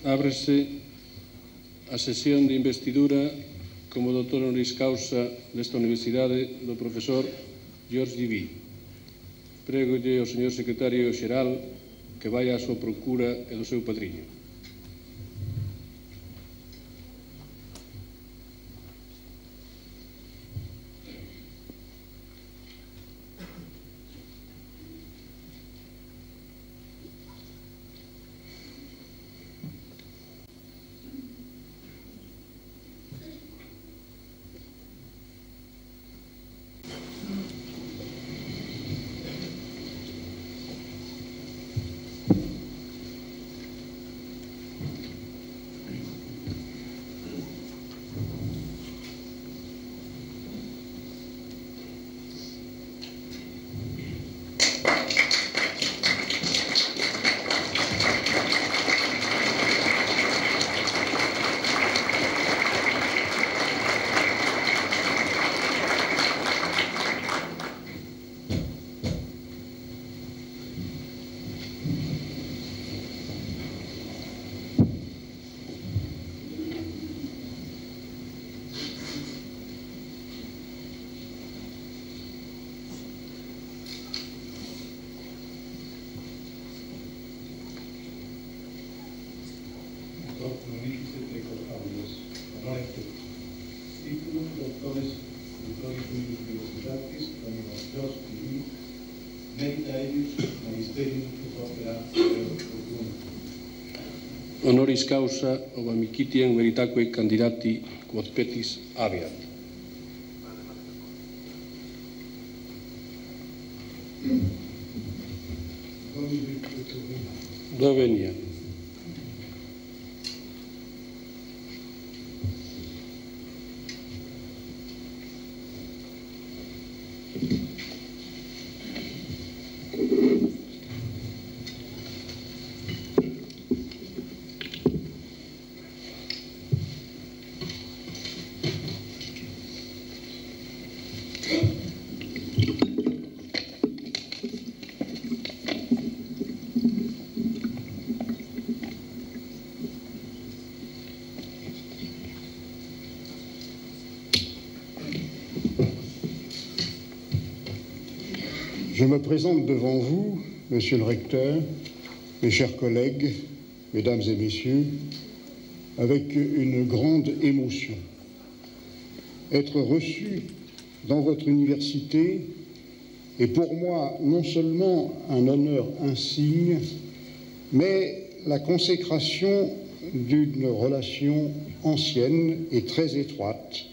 Ábrese a sesión de investidura como doutor honoris causa desta Universidade do profesor Jorge Diví. Prégolle ao señor secretario xeral que vai á súa procura e do seu padriño. Honoris causa ob amicitiam veritaque candidati quod petis habeat. Do venia. Je me présente devant vous, Monsieur le Recteur, mes chers collègues, Mesdames et Messieurs, avec une grande émotion. Être reçu dans votre université est pour moi non seulement un honneur insigne, mais la consécration d'une relation ancienne et très étroite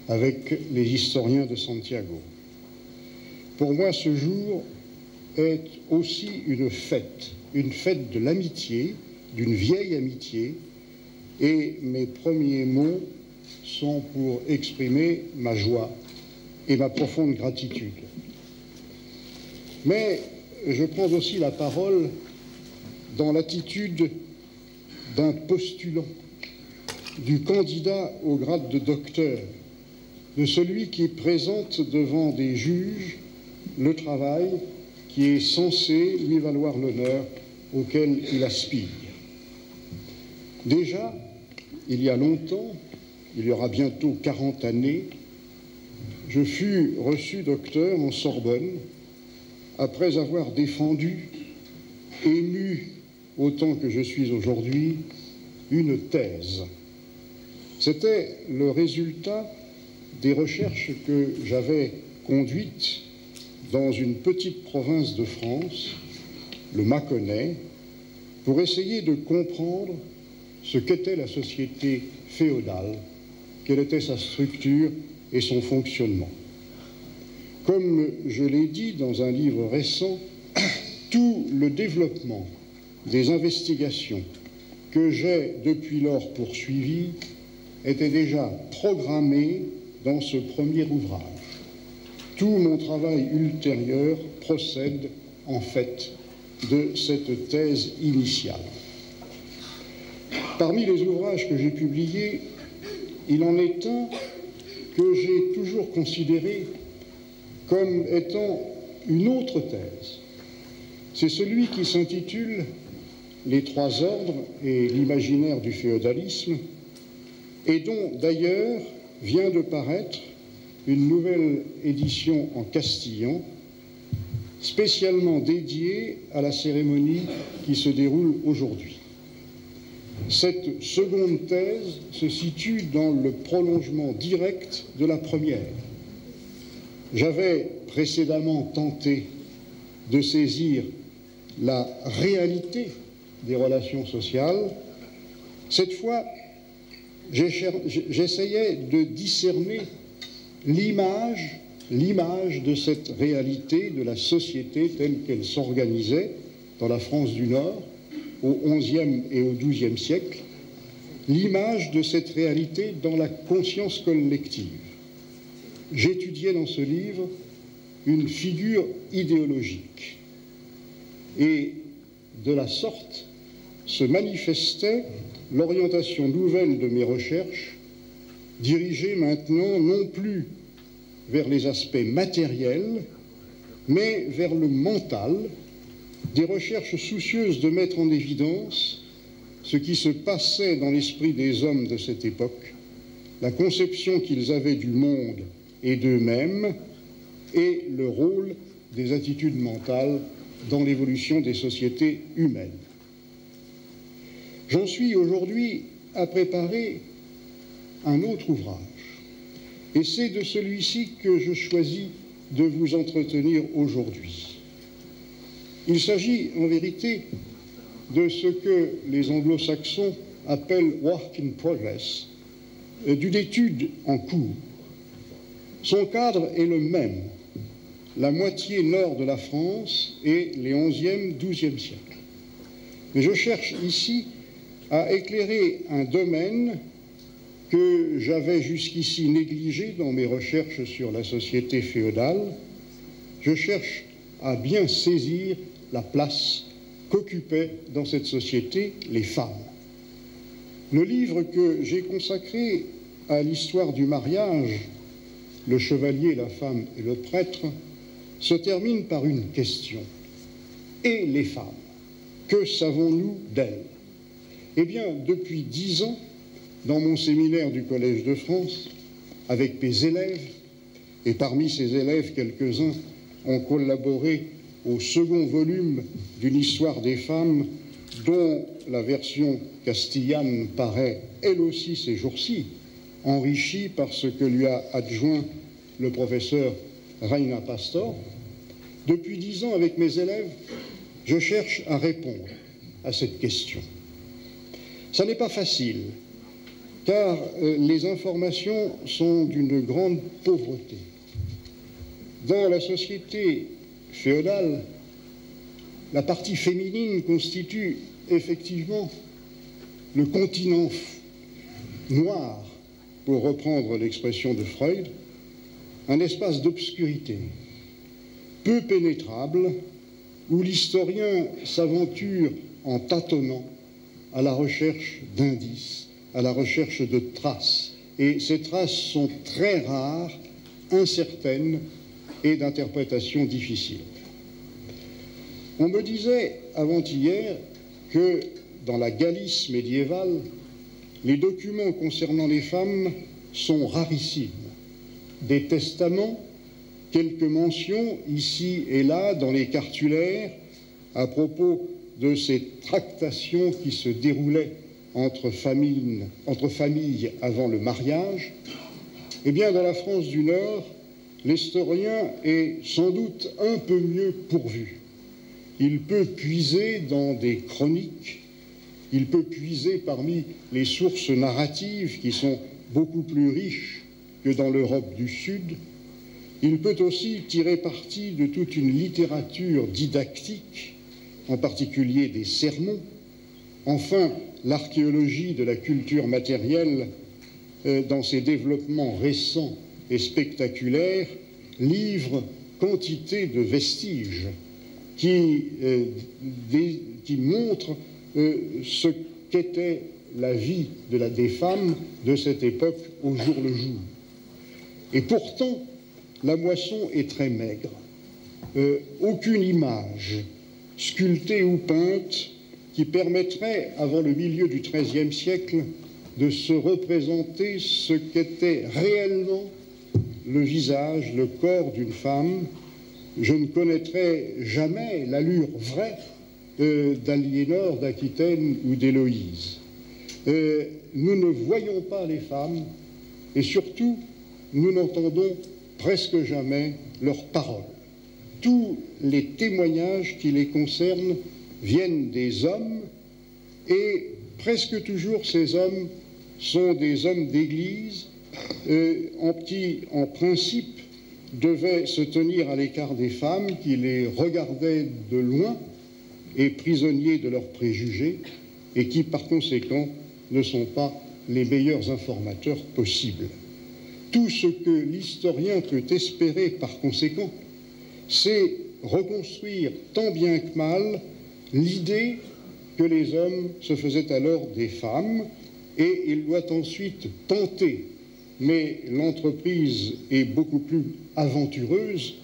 avec les historiens de Santiago. Pour moi, ce jour est aussi une fête de l'amitié, d'une vieille amitié, et mes premiers mots sont pour exprimer ma joie et ma profonde gratitude. Mais je prends aussi la parole dans l'attitude d'un postulant, du candidat au grade de docteur, de celui qui présente devant des juges le travail qui est censé lui valoir l'honneur auquel il aspire. Déjà, il y a longtemps, il y aura bientôt 40 années, je fus reçu docteur en Sorbonne après avoir défendu, ému autant que je suis aujourd'hui, une thèse. C'était le résultat des recherches que j'avais conduites dans une petite province de France, le Mâconnais, pour essayer de comprendre ce qu'était la société féodale, quelle était sa structure et son fonctionnement. Comme je l'ai dit dans un livre récent, tout le développement des investigations que j'ai depuis lors poursuivies était déjà programmé dans ce premier ouvrage. Tout mon travail ultérieur procède en fait de cette thèse initiale. Parmi les ouvrages que j'ai publiés, il en est un que j'ai toujours considéré comme étant une autre thèse. C'est celui qui s'intitule « les trois ordres et l'imaginaire du féodalisme, et dont d'ailleurs vient de paraître une nouvelle édition en castillan, spécialement dédiée à la cérémonie qui se déroule aujourd'hui. Cette seconde thèse se situe dans le prolongement direct de la première. J'avais précédemment tenté de saisir la réalité des relations sociales. Cette fois, j'essayais de discerner l'image de cette réalité de la société telle qu'elle s'organisait dans la France du Nord au XIe et au XIIe siècle, l'image de cette réalité dans la conscience collective. J'étudiais dans ce livre une figure idéologique et de la sorte se manifestait l'orientation nouvelle de mes recherches, dirigée maintenant non plus vers les aspects matériels, mais vers le mental, des recherches soucieuses de mettre en évidence ce qui se passait dans l'esprit des hommes de cette époque, la conception qu'ils avaient du monde et d'eux-mêmes, et le rôle des attitudes mentales dans l'évolution des sociétés humaines. J'en suis aujourd'hui à préparer un autre ouvrage, et c'est de celui-ci que je choisis de vous entretenir aujourd'hui. Il s'agit en vérité de ce que les anglo-saxons appellent « work in progress », d'une étude en cours. Son cadre est le même, la moitié nord de la France et les XIe, XIIe siècles. Mais je cherche ici à éclairer un domaine que j'avais jusqu'ici négligé dans mes recherches sur la société féodale. Je cherche à bien saisir la place qu'occupaient dans cette société les femmes. Le livre que j'ai consacré à l'histoire du mariage, Le chevalier, la femme et le prêtre, se termine par une question. Et les femmes, que savons-nous d'elles? Eh bien, depuis 10 ans, dans mon séminaire du Collège de France, avec mes élèves, et parmi ces élèves, quelques-uns ont collaboré au second volume d'une histoire des femmes dont la version castillane paraît, elle aussi, ces jours-ci, enrichie par ce que lui a adjoint le professeur Reina Pastor. Depuis 10 ans, avec mes élèves, je cherche à répondre à cette question. Ça n'est pas facile, car les informations sont d'une grande pauvreté. Dans la société féodale, la partie féminine constitue effectivement le continent noir, pour reprendre l'expression de Freud, un espace d'obscurité, peu pénétrable, où l'historien s'aventure en tâtonnant à la recherche d'indices, à la recherche de traces. Et ces traces sont très rares, incertaines et d'interprétation difficile. On me disait avant-hier que dans la Galice médiévale, les documents concernant les femmes sont rarissimes. Des testaments, quelques mentions ici et là dans les cartulaires à propos de ces tractations qui se déroulaient entre familles avant le mariage. Eh bien, dans la France du Nord, l'historien est sans doute un peu mieux pourvu. Il peut puiser dans des chroniques, il peut puiser parmi les sources narratives qui sont beaucoup plus riches que dans l'Europe du Sud. Il peut aussi tirer parti de toute une littérature didactique, en particulier des sermons. Enfin, l'archéologie de la culture matérielle, dans ses développements récents et spectaculaires, livre quantité de vestiges qui montrent ce qu'était la vie des femmes de cette époque au jour le jour. Et pourtant, la moisson est très maigre. Aucune image, sculptée ou peinte, qui permettrait, avant le milieu du XIIIe siècle, de se représenter ce qu'était réellement le visage, le corps d'une femme. Je ne connaîtrai jamais l'allure vraie d'Aliénor d'Aquitaine ou d'Héloïse. Nous ne voyons pas les femmes et surtout, nous n'entendons presque jamais leurs paroles. Tous les témoignages qui les concernent viennent des hommes et presque toujours ces hommes sont des hommes d'église qui, en principe, devaient se tenir à l'écart des femmes, qui les regardaient de loin et prisonniers de leurs préjugés et qui, par conséquent, ne sont pas les meilleurs informateurs possibles. Tout ce que l'historien peut espérer, par conséquent, c'est reconstruire tant bien que mal l'idée que les hommes se faisaient alors des femmes, et il doit ensuite tenter, mais l'entreprise est beaucoup plus aventureuse,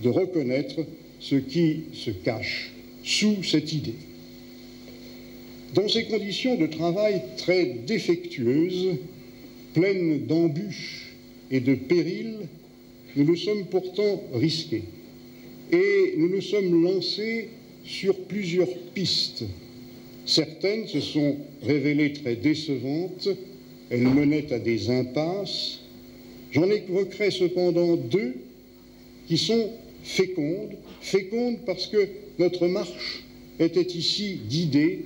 de reconnaître ce qui se cache sous cette idée. Dans ces conditions de travail très défectueuses, pleines d'embûches et de périls, nous nous sommes pourtant risqués et nous nous sommes lancés sur plusieurs pistes. Certaines se sont révélées très décevantes, elles menaient à des impasses. J'en évoquerai cependant deux qui sont fécondes parce que notre marche était ici guidée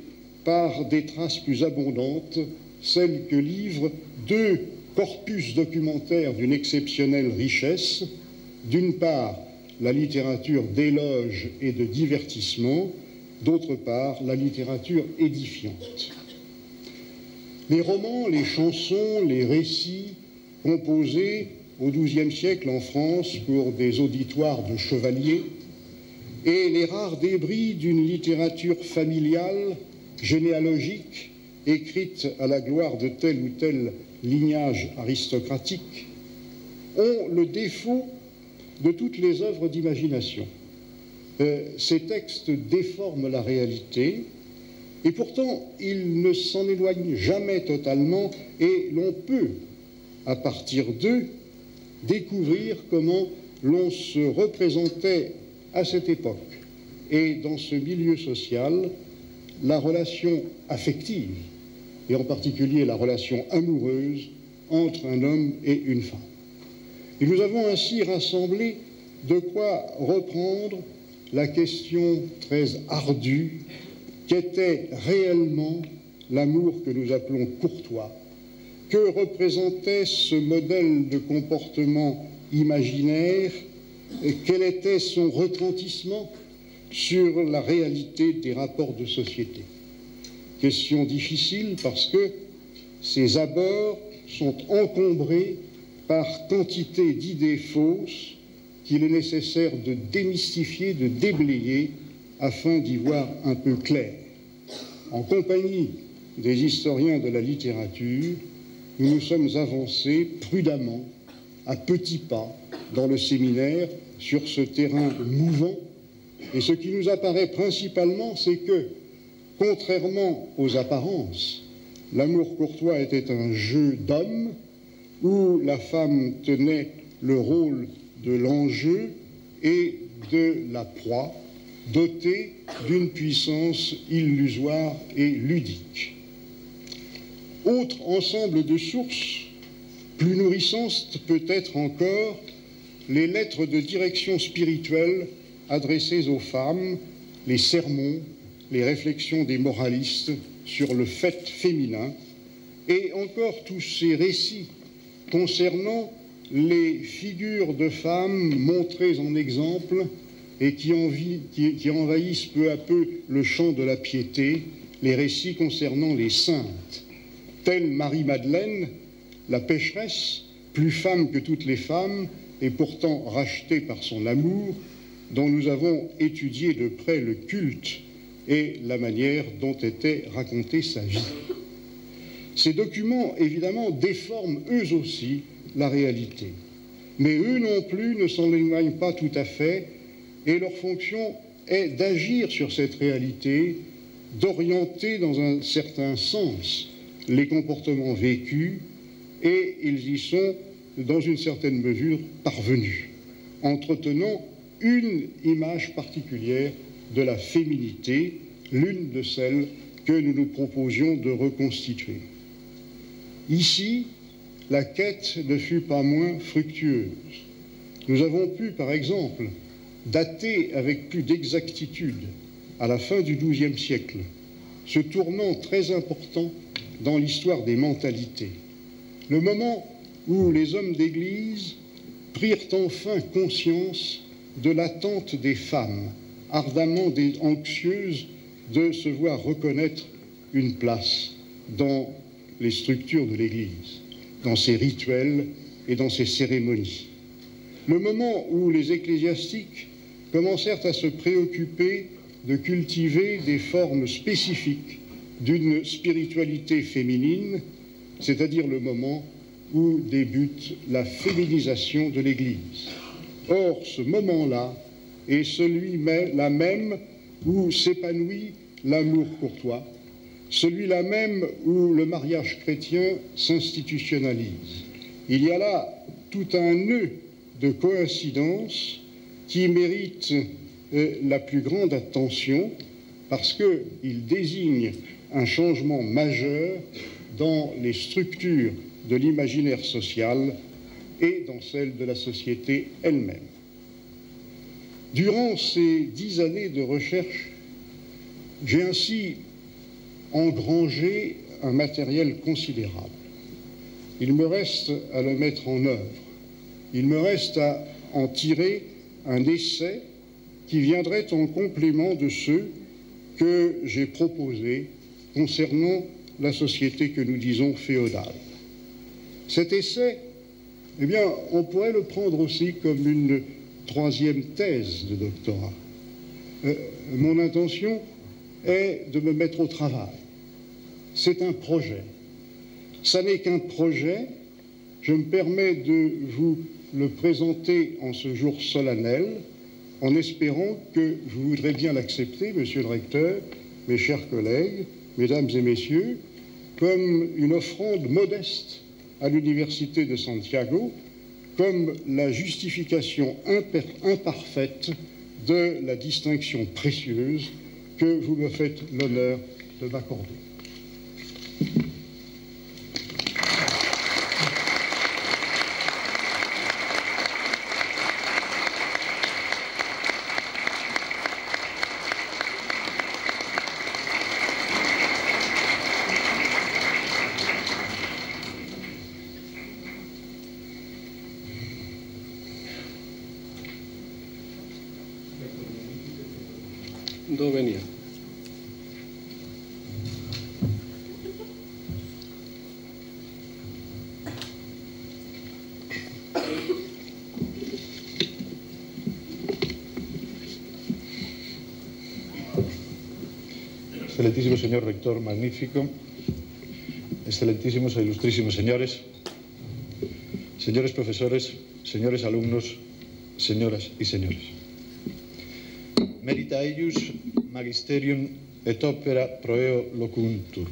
par des traces plus abondantes, celles que livrent deux corpus documentaires d'une exceptionnelle richesse. D'une part, la littérature d'éloge et de divertissement, d'autre part, la littérature édifiante. Les romans, les chansons, les récits composés au XIIe siècle en France pour des auditoires de chevaliers et les rares débris d'une littérature familiale, généalogique, écrite à la gloire de tel ou tel lignage aristocratique, ont le défaut de toutes les œuvres d'imagination. Ces textes déforment la réalité et pourtant ils ne s'en éloignent jamais totalement et l'on peut, à partir d'eux, découvrir comment l'on se représentait à cette époque et dans ce milieu social la relation affective et en particulier la relation amoureuse entre un homme et une femme. Et nous avons ainsi rassemblé de quoi reprendre la question très ardue qu'était réellement l'amour que nous appelons courtois. Que représentait ce modèle de comportement imaginaire et quel était son retentissement sur la réalité des rapports de société? Question difficile parce que ces abords sont encombrés par quantité d'idées fausses qu'il est nécessaire de démystifier, de déblayer, afin d'y voir un peu clair. En compagnie des historiens de la littérature, nous nous sommes avancés prudemment, à petits pas, dans le séminaire, sur ce terrain mouvant. Et ce qui nous apparaît principalement, c'est que, contrairement aux apparences, l'amour courtois était un jeu d'hommes où la femme tenait le rôle de l'enjeu et de la proie, dotée d'une puissance illusoire et ludique. Autre ensemble de sources, plus nourrissantes peut-être encore, les lettres de direction spirituelle adressées aux femmes, les sermons, les réflexions des moralistes sur le fait féminin, et encore tous ces récits concernant les figures de femmes montrées en exemple et qui envahissent peu à peu le champ de la piété, les récits concernant les saintes, telle Marie-Madeleine, la pécheresse, plus femme que toutes les femmes et pourtant rachetée par son amour, dont nous avons étudié de près le culte et la manière dont était racontée sa vie. Ces documents, évidemment, déforment eux aussi la réalité. Mais eux non plus ne s'en éloignent pas tout à fait, et leur fonction est d'agir sur cette réalité, d'orienter dans un certain sens les comportements vécus, et ils y sont, dans une certaine mesure, parvenus, entretenant une image particulière de la féminité, l'une de celles que nous nous proposions de reconstituer. Ici, la quête ne fut pas moins fructueuse. Nous avons pu, par exemple, dater avec plus d'exactitude, à la fin du XIIe siècle, ce tournant très important dans l'histoire des mentalités, le moment où les hommes d'Église prirent enfin conscience de l'attente des femmes, ardemment anxieuses de se voir reconnaître une place dans les structures de l'Église, dans ses rituels et dans ses cérémonies. Le moment où les ecclésiastiques commencèrent à se préoccuper de cultiver des formes spécifiques d'une spiritualité féminine, c'est-à-dire le moment où débute la féminisation de l'Église. Or, ce moment-là est celui-là même où s'épanouit l'amour courtois, celui-là même où le mariage chrétien s'institutionnalise. Il y a là tout un nœud de coïncidence qui mérite la plus grande attention parce qu'il désigne un changement majeur dans les structures de l'imaginaire social et dans celle de la société elle-même. Durant ces 10 années de recherche, j'ai ainsi engrangé un matériel considérable. Il me reste à le mettre en œuvre. Il me reste à en tirer un essai qui viendrait en complément de ceux que j'ai proposés concernant la société que nous disons féodale. Cet essai, eh bien, on pourrait le prendre aussi comme une troisième thèse de doctorat. Mon intention est de me mettre au travail. C'est un projet. Ça n'est qu'un projet. Je me permets de vous le présenter en ce jour solennel, en espérant que vous voudrez bien l'accepter, monsieur le recteur, mes chers collègues, mesdames et messieurs, comme une offrande modeste à l'Université de Santiago, comme la justification imparfaite de la distinction précieuse que vous me faites l'honneur de m'accorder. ¿Dónde venía? Excelentísimo señor rector magnífico, excelentísimos e ilustrísimos señores, señores profesores, señores alumnos, señoras y señores. Merita eius magisterium et opera proeo locuntur.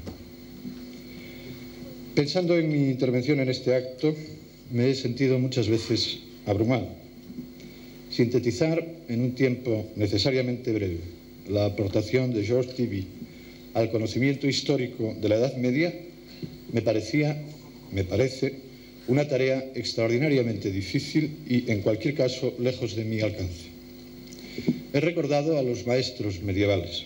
Pensando en mi intervención en este acto, me he sentido muchas veces abrumado. Sintetizar en un tiempo necesariamente breve la aportación de Georges Duby al conocimiento histórico de la Edad Media me parece una tarea extraordinariamente difícil y, en cualquier caso, lejos de mi alcance. He recordado a los maestros medievales.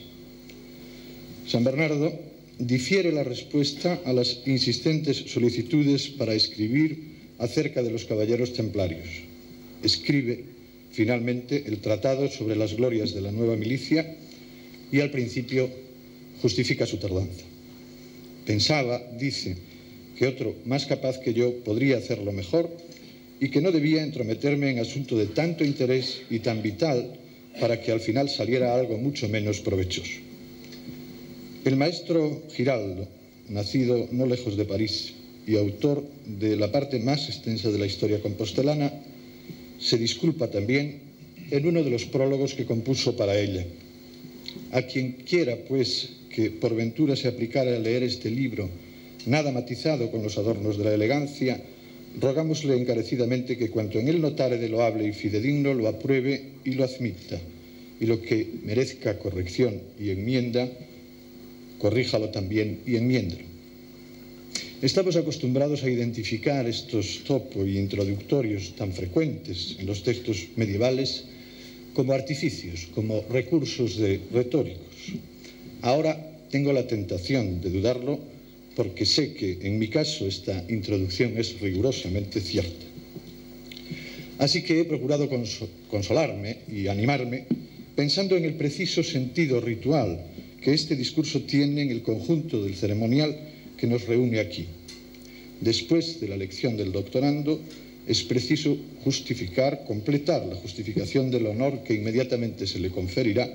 San Bernardo difiere la respuesta a las insistentes solicitudes para escribir acerca de los caballeros templarios. Escribe, finalmente, el tratado sobre las glorias de la nueva milicia y, al principio, justifica su tardanza. Pensaba, dice, que otro más capaz que yo podría hacerlo mejor y que no debía entrometerme en asunto de tanto interés y tan vital para que al final saliera algo mucho menos provechoso. El maestro Giraldo, nacido no lejos de París y autor de la parte más extensa de la historia compostelana, se disculpa también en uno de los prólogos que compuso para ella. A quien quiera, pues, que por ventura se aplicara a leer este libro, nada matizado con los adornos de la elegancia, rogámosle encarecidamente que cuanto en él notare de loable y fidedigno lo apruebe y lo admita, y lo que merezca corrección y enmienda, corríjalo también y enmiéndelo. Estamos acostumbrados a identificar estos topo y introductorios tan frecuentes en los textos medievales como artificios, como recursos retóricos. Ahora tengo la tentación de dudarlo porque sé que en mi caso esta introducción es rigurosamente cierta. Así que he procurado consolarme y animarme pensando en el preciso sentido ritual que este discurso tiene en el conjunto del ceremonial que nos reúne aquí. Después de la lección del doctorando, es preciso completar la justificación del honor que inmediatamente se le conferirá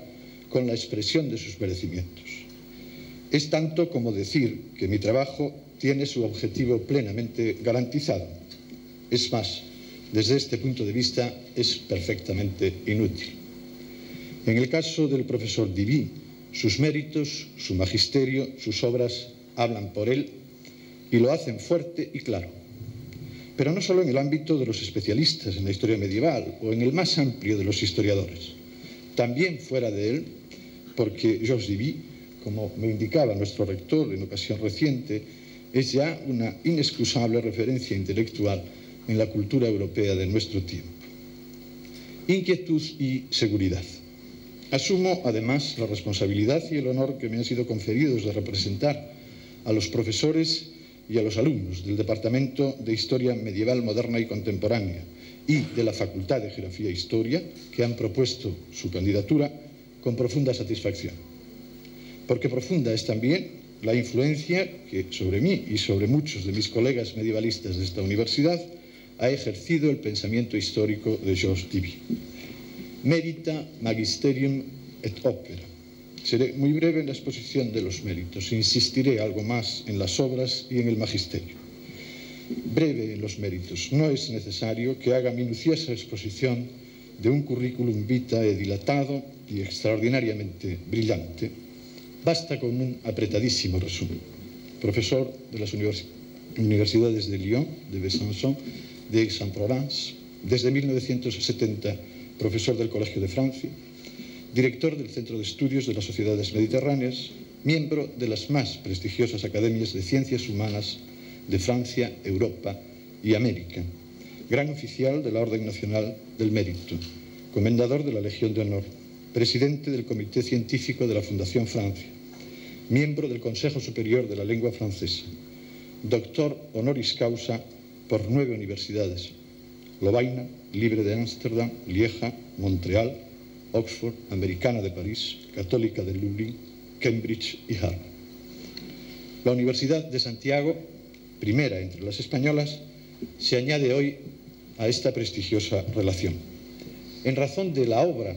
con la expresión de sus merecimientos. Es tanto como decir que mi trabajo tiene su objetivo plenamente garantizado. Es más, desde este punto de vista es perfectamente inútil. En el caso del profesor Diví, sus méritos, su magisterio, sus obras hablan por él y lo hacen fuerte y claro. Pero no solo en el ámbito de los especialistas en la historia medieval o en el más amplio de los historiadores, también fuera de él, porque Georges Diví, como me indicaba nuestro rector en ocasión reciente, es ya una inexcusable referencia intelectual en la cultura europea de nuestro tiempo. Inquietud y seguridad. Asumo, además, la responsabilidad y el honor que me han sido conferidos de representar a los profesores y a los alumnos del Departamento de Historia Medieval, Moderna y Contemporánea y de la Facultad de Geografía e Historia, que han propuesto su candidatura con profunda satisfacción. Porque profunda es también la influencia que sobre mí y sobre muchos de mis colegas medievalistas de esta universidad ha ejercido el pensamiento histórico de Georges Diví. Merita magisterium et opera. Seré muy breve en la exposición de los méritos. Insistiré algo más en las obras y en el magisterio. Breve en los méritos. No es necesario que haga minuciosa exposición de un currículum vitae dilatado y extraordinariamente brillante. Basta con un apretadísimo resumen. Profesor de las universidades de Lyon, de Besançon, de Aix-en-Provence, desde 1970 profesor del Colegio de Francia, director del Centro de Estudios de las Sociedades Mediterráneas, miembro de las más prestigiosas academias de ciencias humanas de Francia, Europa y América, gran oficial de la Orden Nacional del Mérito, comendador de la Legión de Honor, presidente del Comité Científico de la Fundación Francia, miembro del Consejo Superior de la Lengua Francesa, doctor honoris causa por 9 universidades: Lovaina, Libre de Ámsterdam, Lieja, Montreal, Oxford, Americana de París, Católica de Lublin, Cambridge y Harvard. La Universidad de Santiago, primera entre las españolas, se añade hoy a esta prestigiosa relación, en razón de la obra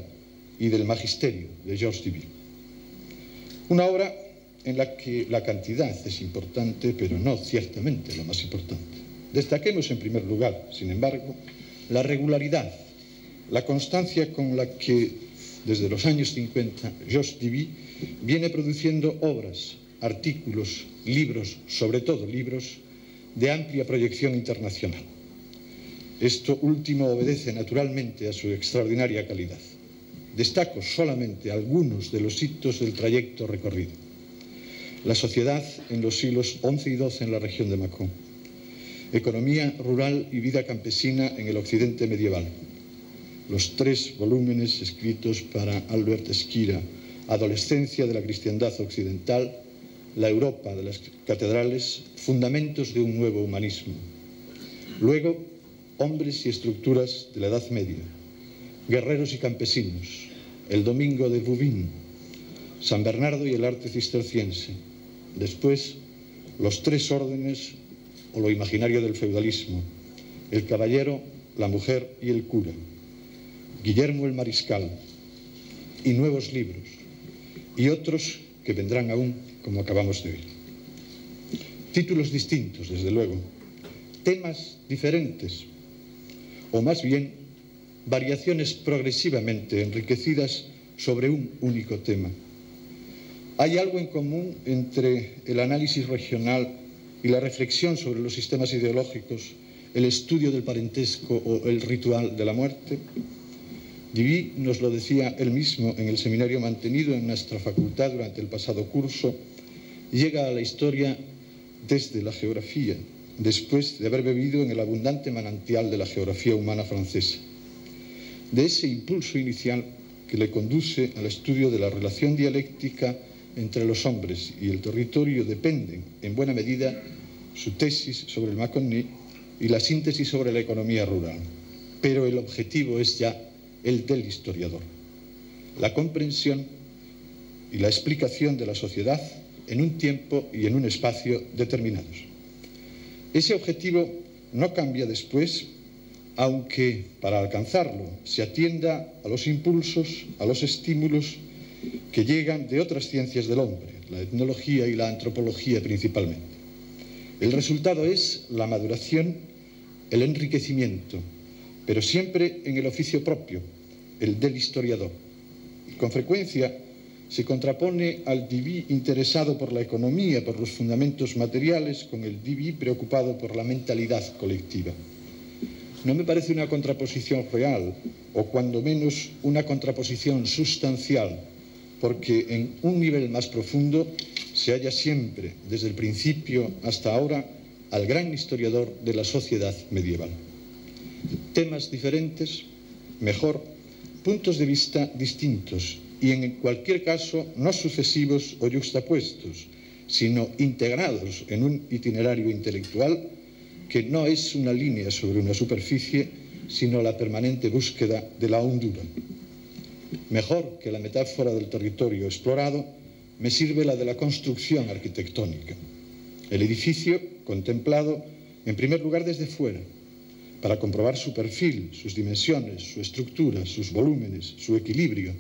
y del magisterio de Georges Diví. Una obra en la que la cantidad es importante, pero no ciertamente lo más importante. Destaquemos en primer lugar, sin embargo, la regularidad, la constancia con la que desde los años 50 Georges Diví viene produciendo obras, artículos, libros, sobre todo libros, de amplia proyección internacional. Esto último obedece naturalmente a su extraordinaria calidad. Destaco solamente algunos de los hitos del trayecto recorrido. La sociedad en los siglos XI y XII en la región de Mâcon. Economía rural y vida campesina en el occidente medieval. Los 3 volúmenes escritos para Albert Esquira, Adolescencia de la cristiandad occidental, La Europa de las catedrales, Fundamentos de un nuevo humanismo. Luego, Hombres y estructuras de la Edad Media, Guerreros y campesinos, El domingo de Bouvines, San Bernardo y el arte cisterciense. Después, Los 3 órdenes o lo imaginario del feudalismo, El caballero, la mujer y el cura, Guillermo el mariscal, y nuevos libros, y otros que vendrán aún, como acabamos de oír. Títulos distintos, desde luego, temas diferentes, o más bien, variaciones progresivamente enriquecidas sobre un único tema. Hay algo en común entre el análisis regional y la reflexión sobre los sistemas ideológicos, el estudio del parentesco o el ritual de la muerte. Diví nos lo decía él mismo en el seminario mantenido en nuestra facultad durante el pasado curso, llega a la historia desde la geografía, después de haber bebido en el abundante manantial de la geografía humana francesa. De ese impulso inicial que le conduce al estudio de la relación dialéctica entre los hombres y el territorio dependen, en buena medida, su tesis sobre el Mâconnais y la síntesis sobre la economía rural. Pero el objetivo es ya el del historiador: la comprensión y la explicación de la sociedad en un tiempo y en un espacio determinados. Ese objetivo no cambia después, aunque para alcanzarlo se atienda a los impulsos, a los estímulos que llegan de otras ciencias del hombre, la etnología y la antropología principalmente. El resultado es la maduración, el enriquecimiento, pero siempre en el oficio propio, el del historiador. Con frecuencia se contrapone al Diví interesado por la economía, por los fundamentos materiales, con el Diví preocupado por la mentalidad colectiva. No me parece una contraposición real, o cuando menos una contraposición sustancial, porque en un nivel más profundo se halla siempre, desde el principio hasta ahora, al gran historiador de la sociedad medieval. Temas diferentes, mejor, puntos de vista distintos y en cualquier caso no sucesivos o yuxtapuestos, sino integrados en un itinerario intelectual que no es una línea sobre una superficie, sino la permanente búsqueda de la hondura. Mejor que la metáfora del territorio explorado me sirve la de la construcción arquitectónica. El edificio contemplado en primer lugar desde fuera, para comprobar su perfil, sus dimensiones, su estructura, sus volúmenes, su equilibrio,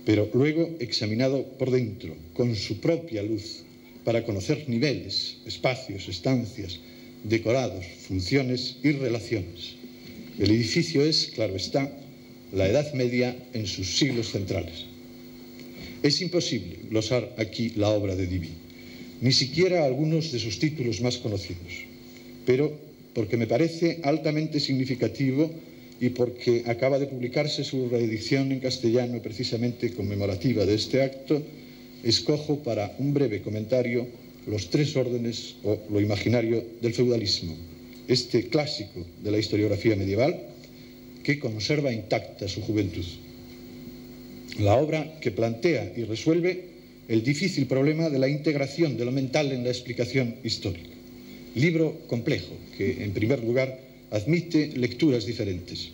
pero luego examinado por dentro, con su propia luz, para conocer niveles, espacios, estancias, decorados, funciones y relaciones. El edificio es, claro está, la Edad Media en sus siglos centrales. Es imposible glosar aquí la obra de Diví, ni siquiera algunos de sus títulos más conocidos, pero porque me parece altamente significativo y porque acaba de publicarse su reedición en castellano precisamente conmemorativa de este acto, escojo para un breve comentario los tres órdenes o lo imaginario del feudalismo, este clásico de la historiografía medieval que conserva intacta su juventud. La obra que plantea y resuelve el difícil problema de la integración de lo mental en la explicación histórica. Libro complejo que, en primer lugar, admite lecturas diferentes.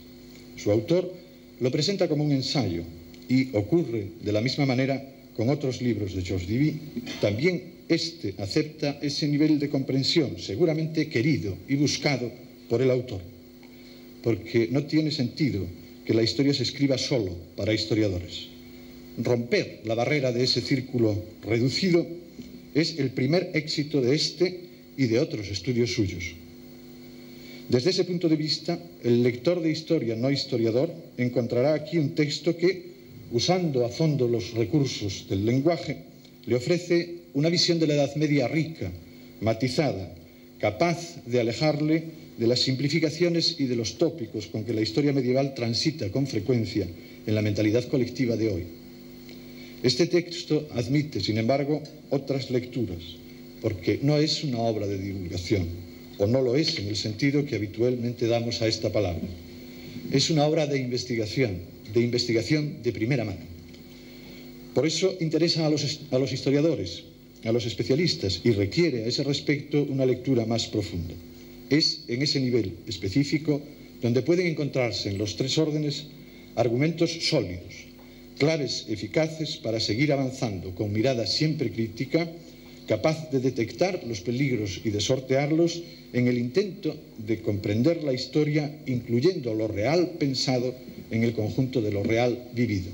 Su autor lo presenta como un ensayo y ocurre de la misma manera con otros libros de Georges Diví. También este acepta ese nivel de comprensión, seguramente querido y buscado por el autor, porque no tiene sentido que la historia se escriba solo para historiadores. Romper la barrera de ese círculo reducido es el primer éxito de este y de otros estudios suyos. Desde ese punto de vista, el lector de historia no historiador encontrará aquí un texto que, usando a fondo los recursos del lenguaje, le ofrece una visión de la Edad Media rica, matizada, capaz de alejarle de las simplificaciones y de los tópicos con que la historia medieval transita con frecuencia en la mentalidad colectiva de hoy. Este texto admite, sin embargo, otras lecturas, porque no es una obra de divulgación, o no lo es en el sentido que habitualmente damos a esta palabra. Es una obra de investigación de primera mano. Por eso interesa a los historiadores, a los especialistas, y requiere a ese respecto una lectura más profunda. Es en ese nivel específico donde pueden encontrarse en los tres órdenes argumentos sólidos, claves eficaces para seguir avanzando con mirada siempre crítica, capaz de detectar los peligros y de sortearlos en el intento de comprender la historia, incluyendo lo real pensado en el conjunto de lo real vivido.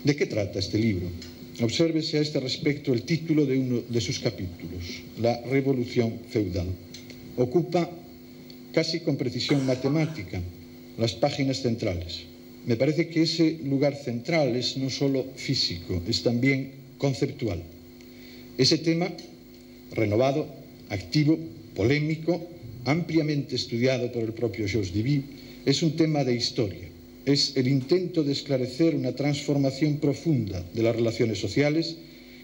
¿De qué trata este libro? Obsérvese a este respecto el título de uno de sus capítulos, La Revolución Feudal. Ocupa casi con precisión matemática las páginas centrales. Me parece que ese lugar central es no solo físico, es también conceptual. Ese tema, renovado, activo, polémico, ampliamente estudiado por el propio Georges Duby, es un tema de historia. Es el intento de esclarecer una transformación profunda de las relaciones sociales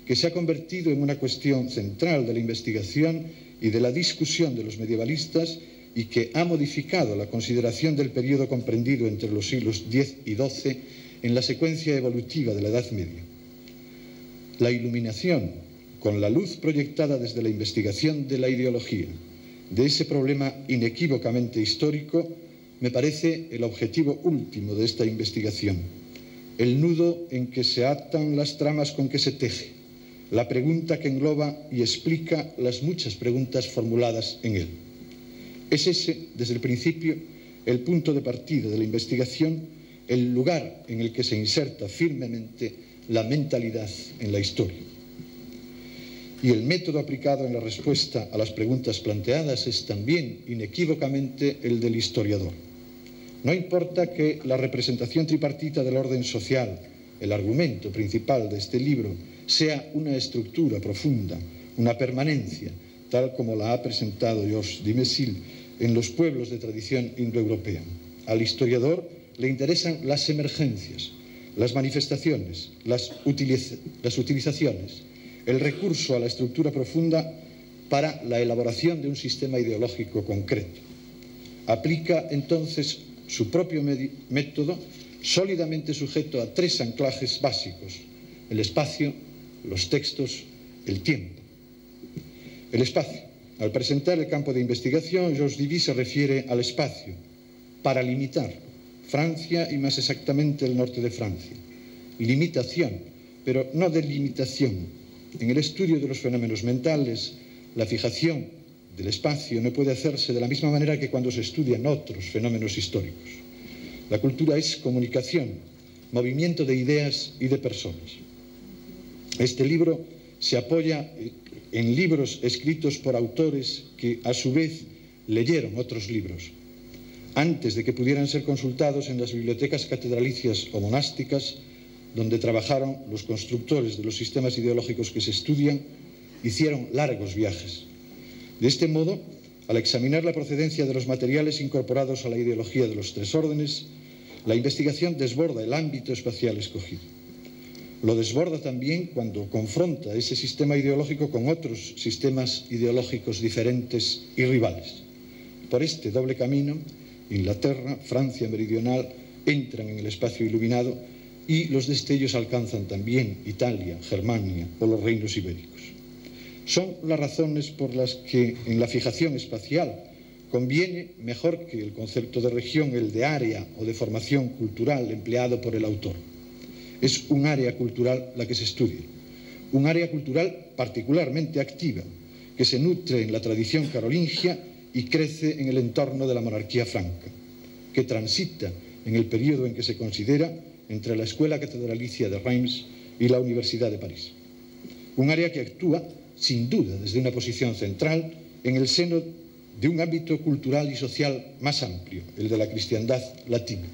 que se ha convertido en una cuestión central de la investigación y de la discusión de los medievalistas y que ha modificado la consideración del periodo comprendido entre los siglos X y XII en la secuencia evolutiva de la Edad Media. La iluminación, con la luz proyectada desde la investigación de la ideología, de ese problema inequívocamente histórico, me parece el objetivo último de esta investigación, el nudo en que se atan las tramas con que se teje, la pregunta que engloba y explica las muchas preguntas formuladas en él. Es ese, desde el principio, el punto de partida de la investigación, el lugar en el que se inserta firmemente la mentalidad en la historia. Y el método aplicado en la respuesta a las preguntas planteadas es también inequívocamente el del historiador. No importa que la representación tripartita del orden social, el argumento principal de este libro, sea una estructura profunda, una permanencia, tal como la ha presentado Georges Dumézil en los pueblos de tradición indoeuropea. Al historiador le interesan las emergencias, las manifestaciones, las utilizaciones, el recurso a la estructura profunda para la elaboración de un sistema ideológico concreto. Aplica entonces su propio método sólidamente sujeto a tres anclajes básicos: el espacio, los textos, el tiempo. El espacio. Al presentar el campo de investigación, Georges Duby se refiere al espacio para limitar Francia y más exactamente el norte de Francia. Limitación, pero no delimitación. En el estudio de los fenómenos mentales, la fijación del espacio no puede hacerse de la misma manera que cuando se estudian otros fenómenos históricos. La cultura es comunicación, movimiento de ideas y de personas. Este libro se apoya en libros escritos por autores que, a su vez, leyeron otros libros, antes de que pudieran ser consultados en las bibliotecas catedralicias o monásticas, donde trabajaron los constructores de los sistemas ideológicos que se estudian, hicieron largos viajes. De este modo, al examinar la procedencia de los materiales incorporados a la ideología de los tres órdenes, la investigación desborda el ámbito espacial escogido. Lo desborda también cuando confronta ese sistema ideológico con otros sistemas ideológicos diferentes y rivales. Por este doble camino, Inglaterra, Francia meridional entran en el espacio iluminado y los destellos alcanzan también Italia, Germania o los reinos ibéricos. Son las razones por las que en la fijación espacial conviene, mejor que el concepto de región, el de área o de formación cultural empleado por el autor. Es un área cultural la que se estudia, un área cultural particularmente activa, que se nutre en la tradición carolingia y crece en el entorno de la monarquía franca, que transita en el periodo en que se considera entre la Escuela Catedralicia de Reims y la Universidad de París. Un área que actúa, sin duda, desde una posición central en el seno de un ámbito cultural y social más amplio, el de la cristiandad latina.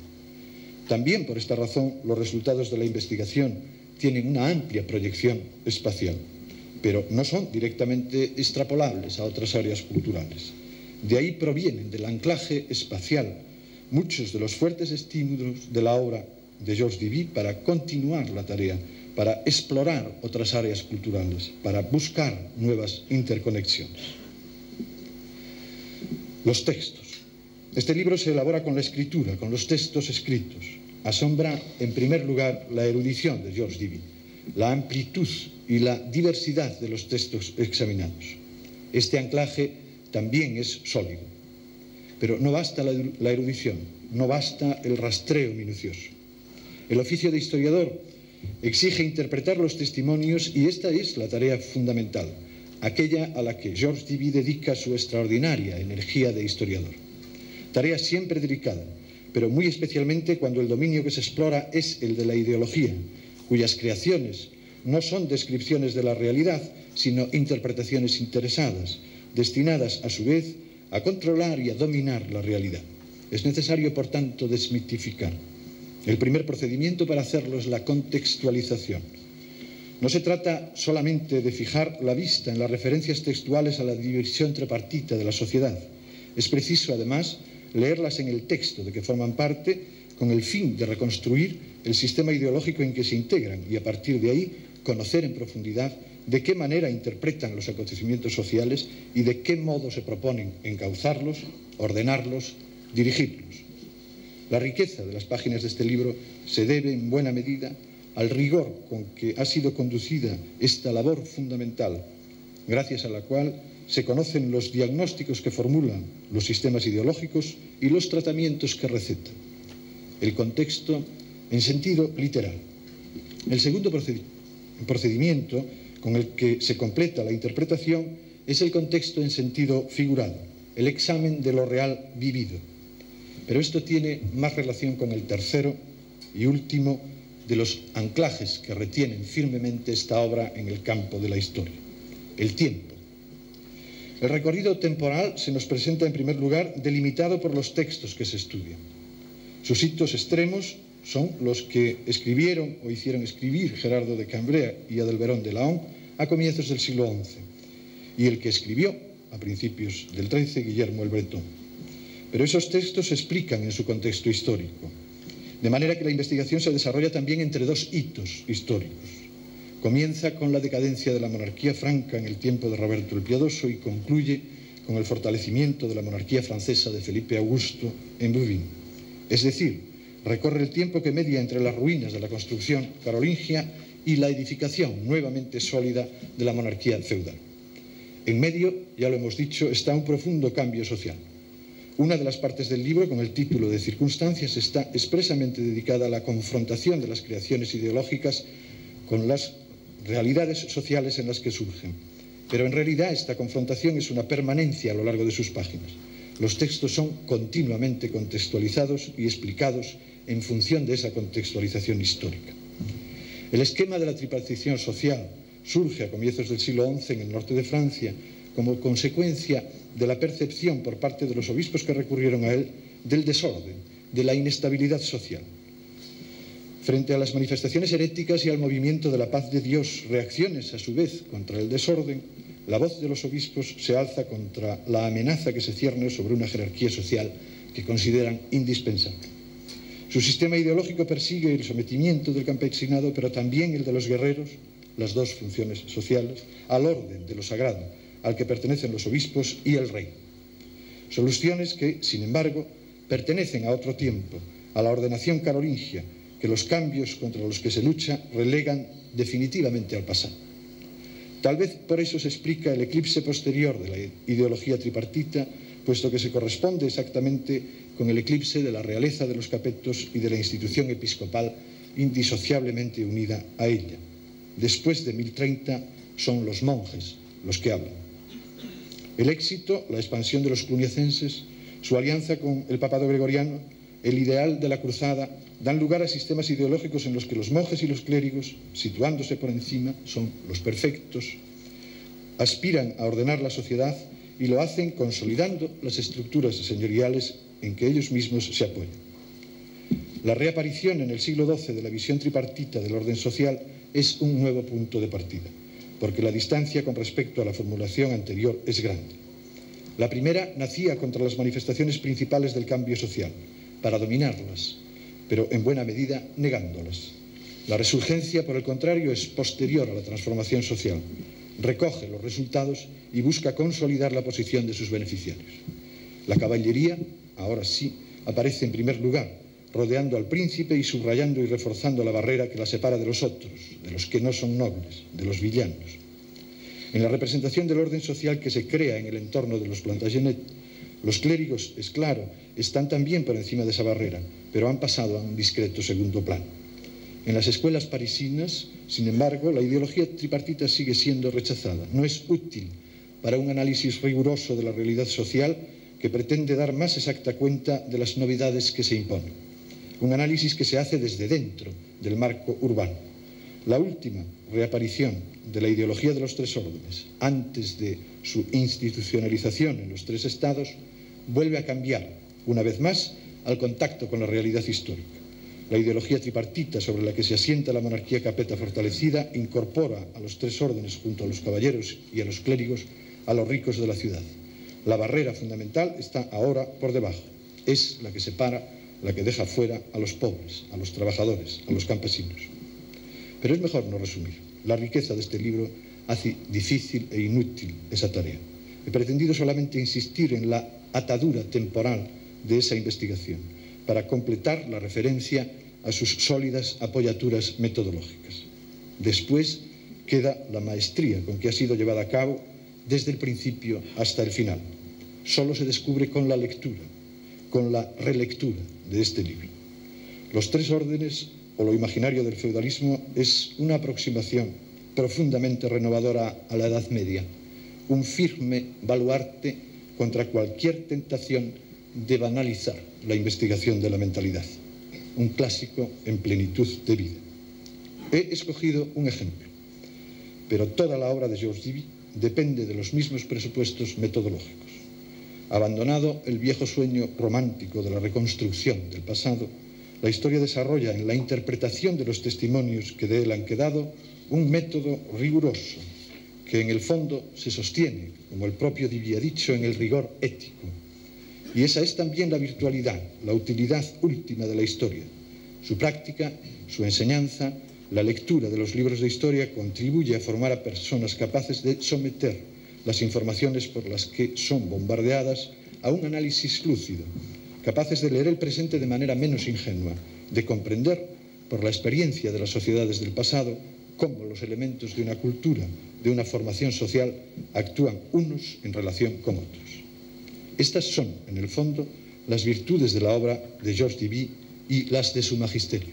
También por esta razón los resultados de la investigación tienen una amplia proyección espacial, pero no son directamente extrapolables a otras áreas culturales. De ahí provienen del anclaje espacial muchos de los fuertes estímulos de la obra de Georges Duby para continuar la tarea, para explorar otras áreas culturales, para buscar nuevas interconexiones. Los textos. Este libro se elabora con la escritura, con los textos escritos. Asombra, en primer lugar, la erudición de Georges Duby, la amplitud y la diversidad de los textos examinados. Este anclaje también es sólido. Pero no basta la erudición, no basta el rastreo minucioso. El oficio de historiador exige interpretar los testimonios y esta es la tarea fundamental, aquella a la que Georges Duby dedica su extraordinaria energía de historiador. Tarea siempre delicada, pero muy especialmente cuando el dominio que se explora es el de la ideología, cuyas creaciones no son descripciones de la realidad, sino interpretaciones interesadas, destinadas a su vez a controlar y a dominar la realidad. Es necesario, por tanto, desmitificar. El primer procedimiento para hacerlo es la contextualización. No se trata solamente de fijar la vista en las referencias textuales a la división tripartita de la sociedad. Es preciso, además, leerlas en el texto de que forman parte con el fin de reconstruir el sistema ideológico en que se integran y, a partir de ahí, conocer en profundidad de qué manera interpretan los acontecimientos sociales y de qué modo se proponen encauzarlos, ordenarlos, dirigirlos. La riqueza de las páginas de este libro se debe, en buena medida, al rigor con que ha sido conducida esta labor fundamental, gracias a la cual se conocen los diagnósticos que formulan los sistemas ideológicos y los tratamientos que recetan. El contexto en sentido literal. El segundo procedimiento con el que se completa la interpretación es el contexto en sentido figurado, el examen de lo real vivido. Pero esto tiene más relación con el tercero y último de los anclajes que retienen firmemente esta obra en el campo de la historia, el tiempo. El recorrido temporal se nos presenta en primer lugar delimitado por los textos que se estudian. Sus hitos extremos son los que escribieron o hicieron escribir Gerardo de Cambrea y Adalberón de Laon a comienzos del siglo XI y el que escribió a principios del XIII Guillermo el Bretón. Pero esos textos se explican en su contexto histórico, de manera que la investigación se desarrolla también entre dos hitos históricos. Comienza con la decadencia de la monarquía franca en el tiempo de Roberto el Piadoso y concluye con el fortalecimiento de la monarquía francesa de Felipe Augusto en Bouvines. Es decir, recorre el tiempo que media entre las ruinas de la construcción carolingia y la edificación nuevamente sólida de la monarquía feudal. En medio, ya lo hemos dicho, está un profundo cambio social. Una de las partes del libro, con el título de Circunstancias, está expresamente dedicada a la confrontación de las creaciones ideológicas con las realidades sociales en las que surgen. Pero en realidad esta confrontación es una permanencia a lo largo de sus páginas. Los textos son continuamente contextualizados y explicados en función de esa contextualización histórica. El esquema de la tripartición social surge a comienzos del siglo XI en el norte de Francia como consecuencia de la percepción por parte de los obispos que recurrieron a él del desorden, de la inestabilidad social. Frente a las manifestaciones heréticas y al movimiento de la paz de Dios, reacciones a su vez contra el desorden, la voz de los obispos se alza contra la amenaza que se cierne sobre una jerarquía social que consideran indispensable. Su sistema ideológico persigue el sometimiento del campesinado, pero también el de los guerreros, las dos funciones sociales, al orden de lo sagrado, al que pertenecen los obispos y el rey. Soluciones que, sin embargo, pertenecen a otro tiempo, a la ordenación carolingia, que los cambios contra los que se lucha relegan definitivamente al pasado. Tal vez por eso se explica el eclipse posterior de la ideología tripartita, puesto que se corresponde exactamente con el eclipse de la realeza de los capetos y de la institución episcopal indisociablemente unida a ella. Después de 1030 son los monjes los que hablan. El éxito, la expansión de los cluniacenses, su alianza con el papado gregoriano, el ideal de la cruzada, dan lugar a sistemas ideológicos en los que los monjes y los clérigos, situándose por encima, son los perfectos, aspiran a ordenar la sociedad y lo hacen consolidando las estructuras señoriales en que ellos mismos se apoyan. La reaparición en el siglo XII de la visión tripartita del orden social es un nuevo punto de partida, porque la distancia con respecto a la formulación anterior es grande. La primera nacía contra las manifestaciones principales del cambio social, para dominarlas, pero en buena medida negándolas. La resurgencia, por el contrario, es posterior a la transformación social, recoge los resultados y busca consolidar la posición de sus beneficiarios. La caballería, ahora sí, aparece en primer lugar, rodeando al príncipe y subrayando y reforzando la barrera que la separa de los otros, de los que no son nobles, de los villanos. En la representación del orden social que se crea en el entorno de los Plantagenet, los clérigos, es claro, están también por encima de esa barrera, pero han pasado a un discreto segundo plano. En las escuelas parisinas, sin embargo, la ideología tripartita sigue siendo rechazada. No es útil para un análisis riguroso de la realidad social que pretende dar más exacta cuenta de las novedades que se imponen. Un análisis que se hace desde dentro del marco urbano. La última reaparición de la ideología de los tres órdenes, antes de su institucionalización en los tres estados, vuelve a cambiar, una vez más, al contacto con la realidad histórica. La ideología tripartita sobre la que se asienta la monarquía capeta fortalecida incorpora a los tres órdenes junto a los caballeros y a los clérigos a los ricos de la ciudad. La barrera fundamental está ahora por debajo. Es la que separa, la que deja fuera a los pobres, a los trabajadores, a los campesinos. Pero es mejor no resumir. La riqueza de este libro hace difícil e inútil esa tarea. He pretendido solamente insistir en la atadura temporal de esa investigación para completar la referencia a sus sólidas apoyaturas metodológicas. Después queda la maestría con que ha sido llevada a cabo desde el principio hasta el final. Solo se descubre con la lectura, con la relectura de este libro. Los tres órdenes o lo imaginario del feudalismo es una aproximación profundamente renovadora a la Edad Media, un firme baluarte contra cualquier tentación de banalizar la investigación de la mentalidad, un clásico en plenitud de vida. He escogido un ejemplo, pero toda la obra de Georges Duby depende de los mismos presupuestos metodológicos. Abandonado el viejo sueño romántico de la reconstrucción del pasado, la historia desarrolla en la interpretación de los testimonios que de él han quedado un método riguroso que en el fondo se sostiene, como el propio Duby ha dicho, en el rigor ético. Y esa es también la virtualidad, la utilidad última de la historia. Su práctica, su enseñanza, la lectura de los libros de historia contribuye a formar a personas capaces de someter las informaciones por las que son bombardeadas a un análisis lúcido, capaces de leer el presente de manera menos ingenua, de comprender, por la experiencia de las sociedades del pasado, cómo los elementos de una cultura, de una formación social, actúan unos en relación con otros. Estas son, en el fondo, las virtudes de la obra de Georges Duby y las de su magisterio.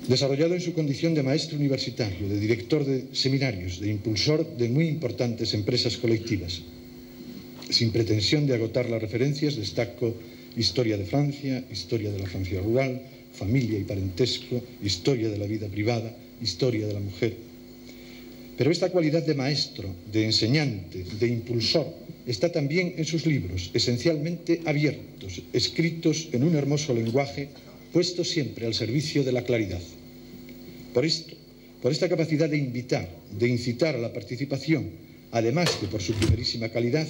Desarrollado en su condición de maestro universitario, de director de seminarios, de impulsor de muy importantes empresas colectivas, sin pretensión de agotar las referencias, destaco historia de Francia, historia de la Francia rural, familia y parentesco, historia de la vida privada, historia de la mujer. Pero esta cualidad de maestro, de enseñante, de impulsor, está también en sus libros, esencialmente abiertos, escritos en un hermoso lenguaje, puesto siempre al servicio de la claridad. Por esta capacidad de invitar, de incitar a la participación, además de por su primerísima calidad,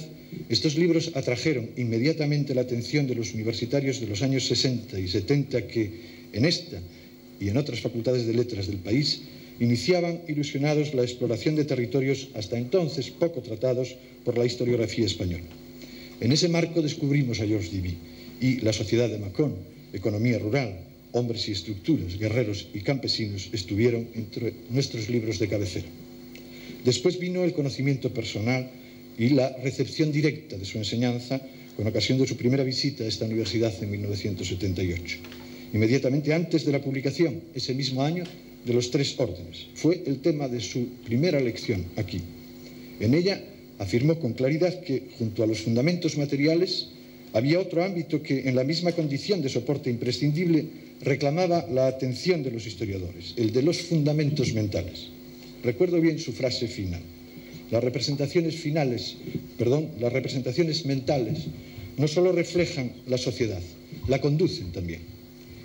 estos libros atrajeron inmediatamente la atención de los universitarios de los años 60 y 70 que, en esta y en otras facultades de letras del país, iniciaban ilusionados la exploración de territorios hasta entonces poco tratados por la historiografía española. En ese marco descubrimos a Georges Duby y La sociedad de Macón, Economía rural, Hombres y estructuras, guerreros y campesinos estuvieron entre nuestros libros de cabecera. Después vino el conocimiento personal y la recepción directa de su enseñanza con ocasión de su primera visita a esta universidad en 1978. Inmediatamente antes de la publicación, ese mismo año, de los tres órdenes. Fue el tema de su primera lección aquí. En ella afirmó con claridad que, junto a los fundamentos materiales, había otro ámbito que, en la misma condición de soporte imprescindible, reclamaba la atención de los historiadores, el de los fundamentos mentales. Recuerdo bien su frase final. Las representaciones mentales no solo reflejan la sociedad, la conducen también.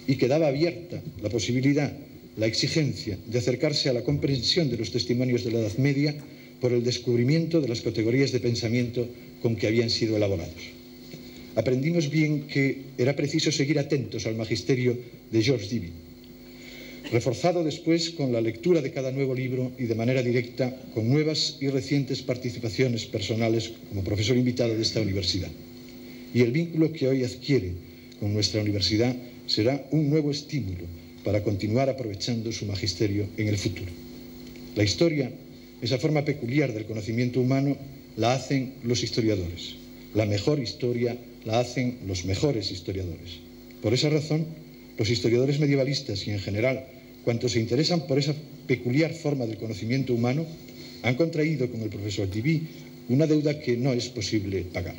Y quedaba abierta la posibilidad, la exigencia de acercarse a la comprensión de los testimonios de la Edad Media por el descubrimiento de las categorías de pensamiento con que habían sido elaborados. Aprendimos bien que era preciso seguir atentos al magisterio de Georges Duby, reforzado después con la lectura de cada nuevo libro y de manera directa con nuevas y recientes participaciones personales como profesor invitado de esta universidad. Y el vínculo que hoy adquiere con nuestra universidad será un nuevo estímulo para continuar aprovechando su magisterio en el futuro. La historia, esa forma peculiar del conocimiento humano, la hacen los historiadores. La mejor historia la hacen los mejores historiadores. Por esa razón, los historiadores medievalistas y en general cuantos se interesan por esa peculiar forma del conocimiento humano han contraído con el profesor Duby una deuda que no es posible pagar.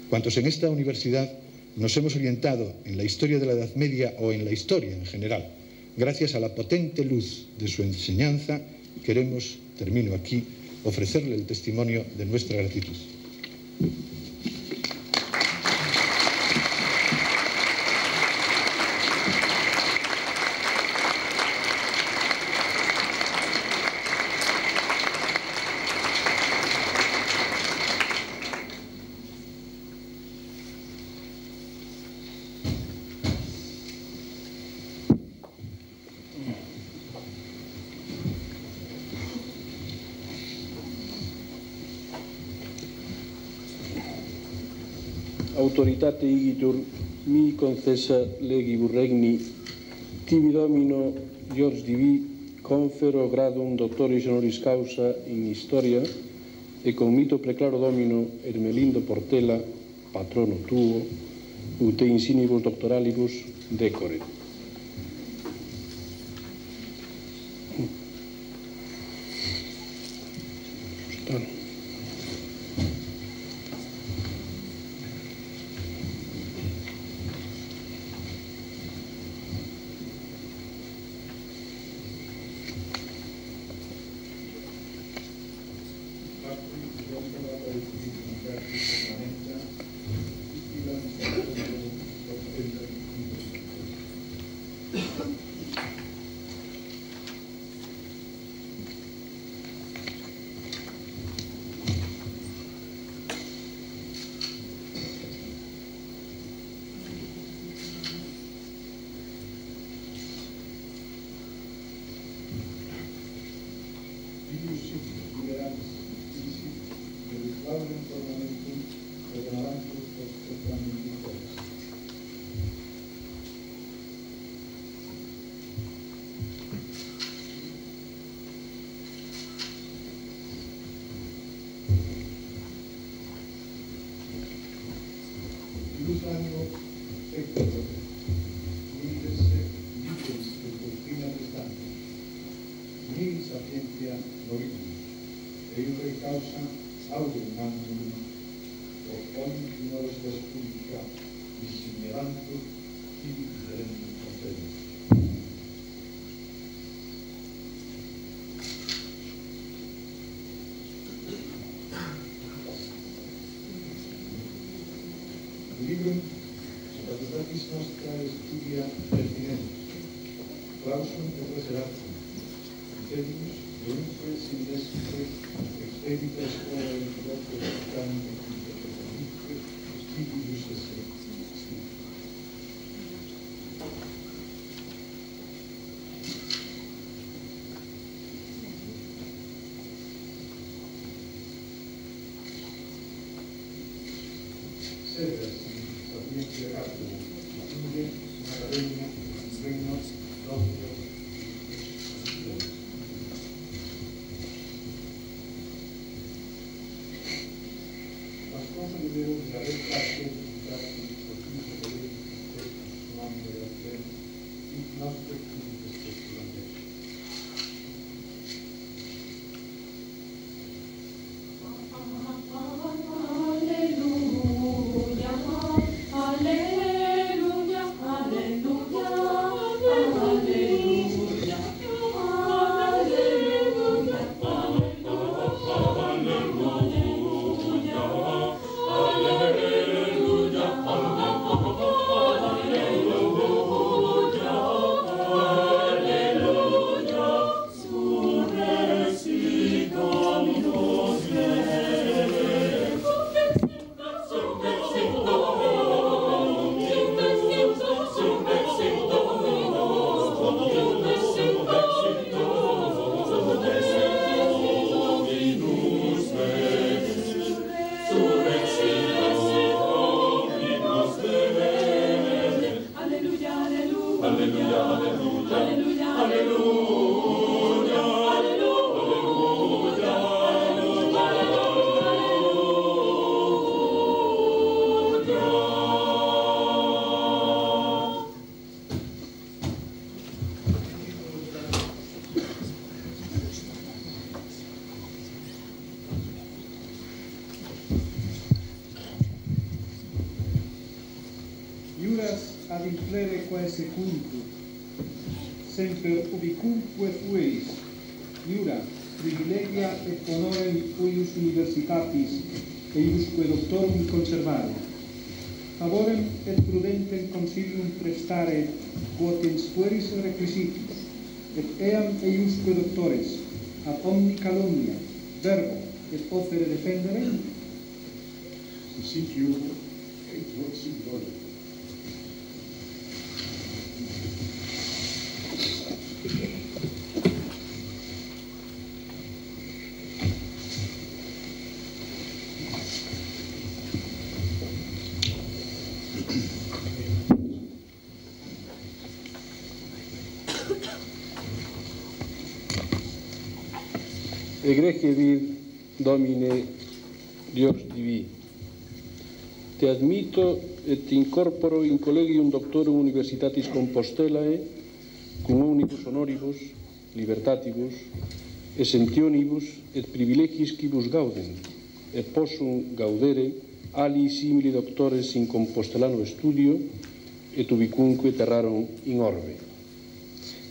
Cuantos en esta universidad nos hemos orientado en la historia de la Edad Media o en la historia en general, gracias a la potente luz de su enseñanza, queremos, termino aquí, ofrecerle el testimonio de nuestra gratitud. autoritate igitur mi concessa legibus regni, tibi domino George Divi confero gradum doctoris honoris causa in historia e con mito preclaro domino Ermelindo Portela, patrono tuo, ut te insinibus doctoralibus decore. Librum Facultatis nostra studia pertinentis, clausum et reservatum, Licebius, Leunque, Sindesque, Expedita Scola in Filocco Vaticani et Interpretamitque, Stigius esse. Severas, sapientia Cartula, Inge, Academia, Regno, Doctio, las cosas de Dios de haber parte de Cartula, por fin se puede hacer su nombre de hacer, y no se puede especular. ad inflere quae secuntur, semper ubicumque fueris, iura, privilegia et honorem huius universitatis, eiusque doctorum conservare, favorem et prudentem consilium prestare quotens fueris requisitis, et eam eiusque doctores, ad omni calumnia, verbo et opere defendere, Sit iugo, et voxi gloria. Egregie vir Domine Dios Divi, te admito et incorporo in collegium doctorum universitatis Compostelae cum omnibus honoribus, libertatibus, essentionnibus et privilegis quibus gaudem, et possum gaudere ali simili doctores in Compostelano studio et ubicunque terrarum in orbe.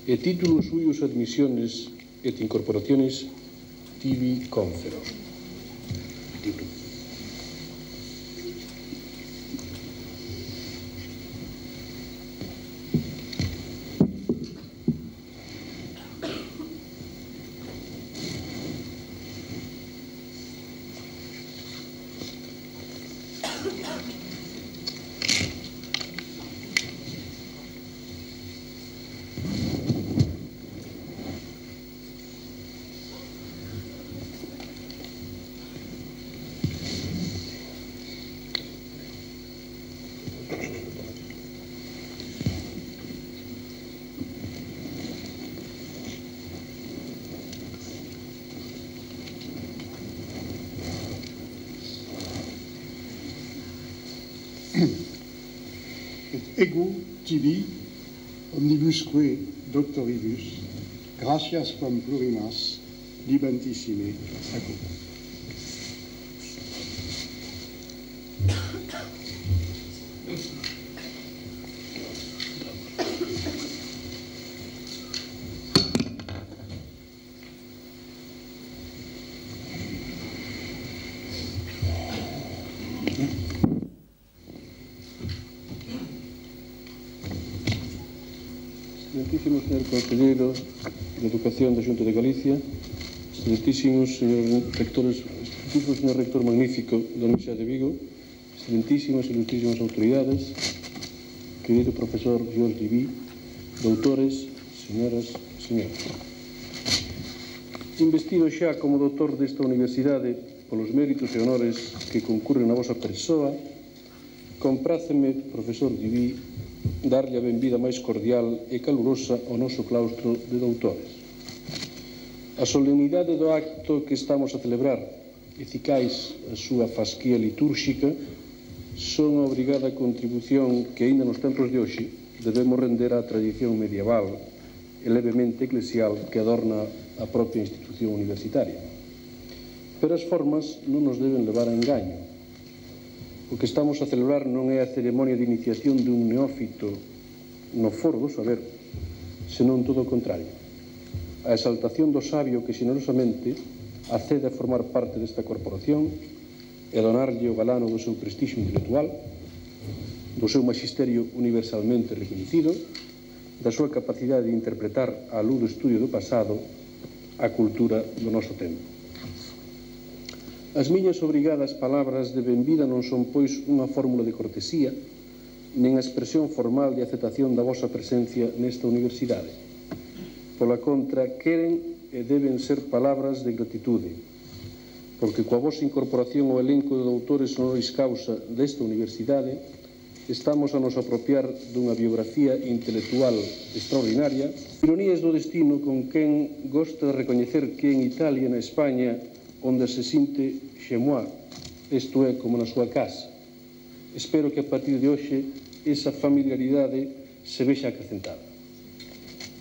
Et titulus huius admissiones et incorporationes tibi confero. Ego tibi omnibusque doctoribus, gratias quam plurimas, libantissime ago. Excelentísimo señor Conselleiro de Educación da Xunta de Galicia, excelentísimo señor rector magnífico da Universidade de Vigo, excelentísimas e ilustrísimas autoridades, querido profesor George Divi, doutores, señoras e señores. Investido xa como doutor desta universidade polos méritos e honores que concurren na vosa persoa, compráceme, profesor Divi, darlle a benvida máis cordial e calurosa ao noso claustro de doutores. A solemnidade do acto que estamos a celebrar, eficaz a súa fasquía litúrxica, son a obrigada contribución que, aínda nos tempos de hoxe, debemos render á tradición medieval e levemente eclesial que adorna a propia institución universitaria. Pero as formas non nos deben levar a engaño. O que estamos a celebrar non é a ceremonia de iniciación dun neófito no foro do saber, senón todo o contrario. A exaltación do sabio que xenerosamente accede a formar parte desta corporación e donarlle o galano do seu prestixio intelectual, do seu magisterio universalmente reconhecido, da súa capacidade de interpretar á luz do estudio do pasado a cultura do noso tempo. As miñas obrigadas palabras de benvida non son, pois, unha fórmula de cortesía, nen a expresión formal de aceptación da vosa presencia nesta universidade. Pola contra, queren e deben ser palabras de gratitude, porque coa vosa incorporación ao elenco de doutores honoris causa desta universidade, estamos a nos apropiar dunha biografía intelectual extraordinaria, ironías do destino con quen gosta de recoñecer que en Italia e na España onde se sinte chez moi, isto é, como na súa casa. Espero que a partir de hoxe esa familiaridade se vexa acrecentada.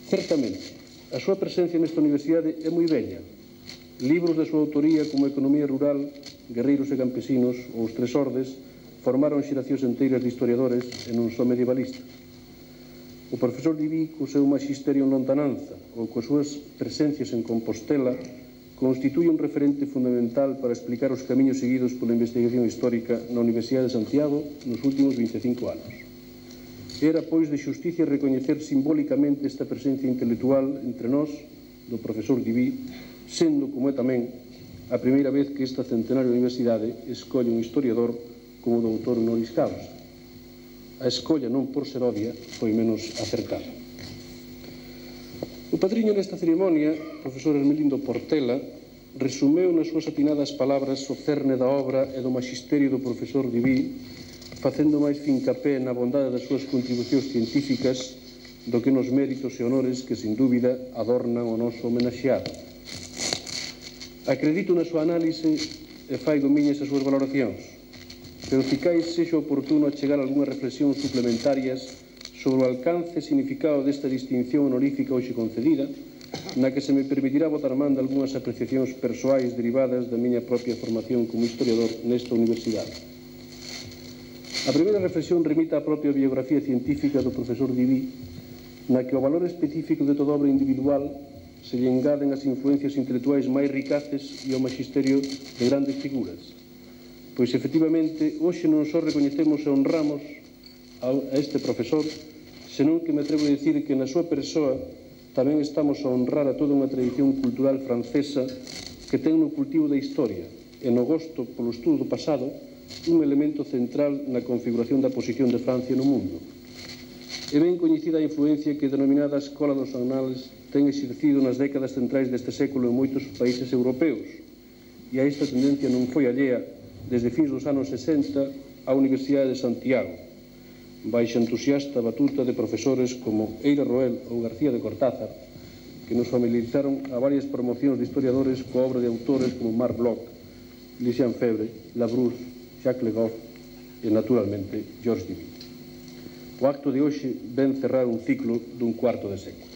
Certamente, a súa presencia nesta universidade é moi bella. Libros da súa autoría como Economía Rural, Guerreiros e Campesinos ou Os Tres Ordes formaron xeracións enteiras de historiadores e non só medievalistas. O profesor Divi, co seu magisterio en lontananza ou coas súas presencias en Compostela, constituye un referente fundamental para explicar os camiños seguidos pola investigación histórica na Universidade de Santiago nos últimos 25 anos. Era, pois, de xusticia recoñecer simbólicamente esta presencia intelectual entre nós, do profesor Divi, sendo, como é tamén, a primeira vez que esta centenaria universidade escolle un historiador como doutor honoris causa. A escolla, non por ser obvia, foi menos acertada. O padriño nesta ceremonia, profesor Hermelindo Portela, resumeu nas súas atinadas palabras o cerne da obra e do magisterio do profesor Divi facendo máis fincapé na bondade das súas contribucións científicas do que nos méritos e honores que, sin dúbida, adornan o noso homenaxeado. Acredito na súa análise e faigo miñas as súas valoracións, pero ficais sexa oportuno a chegar a algunhas reflexións suplementarias sobre o alcance e significado desta distinción honorífica hoxe concedida, na que se me permitirá botar man de algunhas apreciacións persoais derivadas da miña propia formación como historiador nesta universidade. A primeira reflexión remita á propia biografía científica do profesor Diví, na que o valor específico de toda obra individual se lle engaden as influencias intelectuais máis ricaces e o magisterio de grandes figuras. Pois, efectivamente, hoxe non só recoñecemos e honramos a este profesor, senón que me atrevo a dicir que na súa persoa tamén estamos a honrar a toda unha tradición cultural francesa que ten no cultivo da historia e no gosto polo estudo do pasado un elemento central na configuración da posición de Francia no mundo. É ben coñecida a influencia que a denominada Escola dos Annales ten exercido nas décadas centrais deste século en moitos países europeos, e a esta tendencia non foi allea desde fins dos anos 60 á Universidade de Santiago, baixa entusiasta batuta de profesores como Eira Roel ou García de Cortázar, que nos familiarizaron a varias promocións de historiadores coa obra de autores como Marc Bloch, Lucien Febvre, Labrousse, Jacques Le Goff e, naturalmente, Georges Duby. O acto de hoxe ven cerrar un ciclo dun cuarto de século.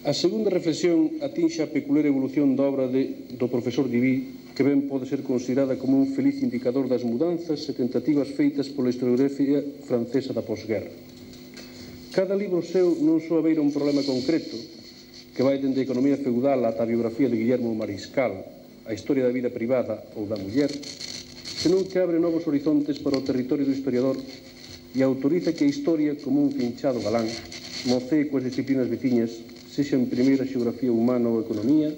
A segunda reflexión atinxe a peculiar evolución da obra do profesor Duby, que ben pode ser considerada como un feliz indicador das mudanzas e tentativas feitas pola historiografía francesa da posguerra. Cada libro seu non só abeira un problema concreto, que vai dende a economía feudal ata a biografía de Guillermo Mariscal, a historia da vida privada ou da muller, senón que abre novos horizontes para o territorio do historiador e autoriza que a historia, como un finchado galán, mocee coas disciplinas veciñas, sexan primeiro a xeografía humana ou a economía,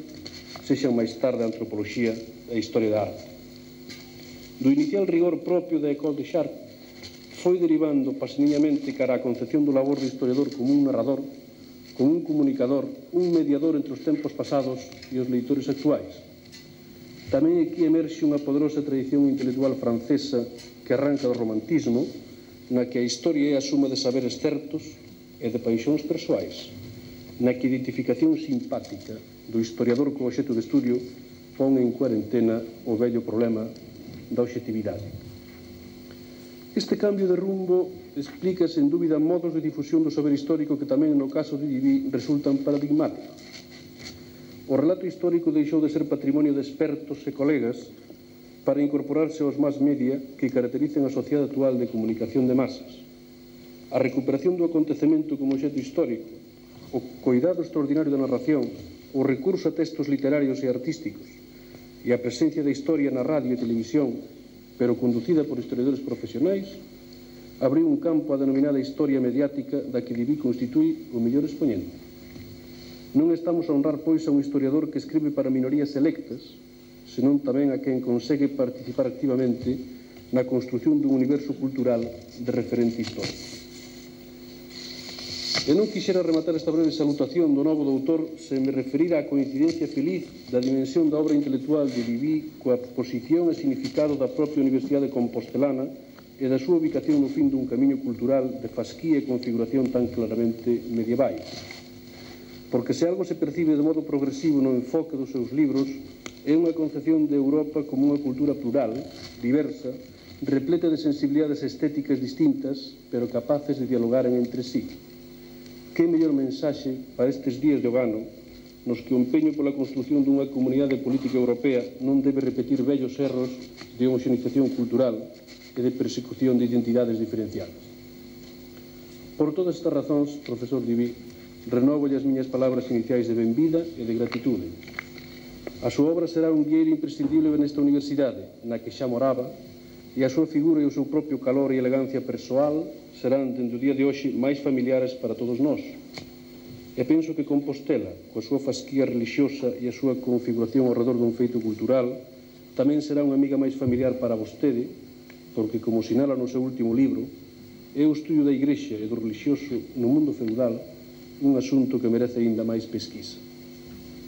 sexan máis tarde a antropoloxía e a historia da arte. Do inicial rigor propio da École de Chartres, foi derivando paseniñamente cara á concepción do labor do historiador como un narrador, como un comunicador, un mediador entre os tempos pasados e os leitores actuais. Tamén aquí emerxe unha poderosa tradición intelectual francesa que arranca do romantismo, na que a historia é a suma de saberes certos e de paixóns persoais, na que a identificación simpática do historiador co obxecto de estudio pon en cuarentena o vello problema da obxectividade. Este cambio de rumbo explica, sen dúbida, modos de difusión do saber histórico que tamén, no caso de Duby, resultan paradigmáticos. O relato histórico deixou de ser patrimonio de expertos e colegas para incorporarse aos mass media que caracterizan a sociedade actual de comunicación de masas. A recuperación do acontecemento como obxecto histórico, o coidado extraordinario da narración, o recurso a textos literarios e artísticos e a presencia da historia na radio e televisión, pero conducida por historiadores profesionais, abriu un campo a denominada historia mediática da que Duby constitui o mellor expoñente. Non estamos a honrar, pois, a un historiador que escribe para minorías selectas, senón tamén a quen consegue participar activamente na construción dun universo cultural de referente histórico. E non quixera rematar esta breve salutación do novo doutor sen me referir á coincidencia feliz da dimensión da obra intelectual de Duby coa posición e significado da propia Universidade Compostelana e da súa ubicación no fin dun camiño cultural de fasquía e configuración tan claramente medievais. Porque se algo se percibe de modo progresivo no enfoque dos seus libros é unha concepción de Europa como unha cultura plural, diversa, repleta de sensibilidades estéticas distintas, pero capaces de dialogaren entre sí. Que mellor mensaxe para estes días de ogano nos que o empeño pola construción dunha comunidade política europea non debe repetir vellos erros de homoxenización cultural e de persecución de identidades diferenciadas. Por todas estas razóns, profesor Duby, renovo as miñas palabras iniciais de benvida e de gratitude. A súa obra será un guieiro imprescindible nesta universidade, na que xa moraba, e a súa figura e o seu propio calor e elegancia persoal serán, dende o día de hoxe, máis familiares para todos nós. E penso que Compostela, coa súa fasquía religiosa e a súa configuración ao redor dun feito cultural, tamén será unha amiga máis familiar para vostede, porque, como sinala no seu último libro, é o estudio da Igrexa e do religioso no mundo feudal un asunto que merece aínda máis pesquisa.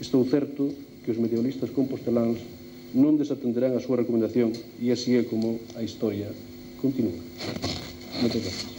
Estou certo que os medievalistas composteláns non desatenderán a súa recomendación e así é como a historia continúe. Muchas gracias.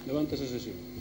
Levanta esa sesión.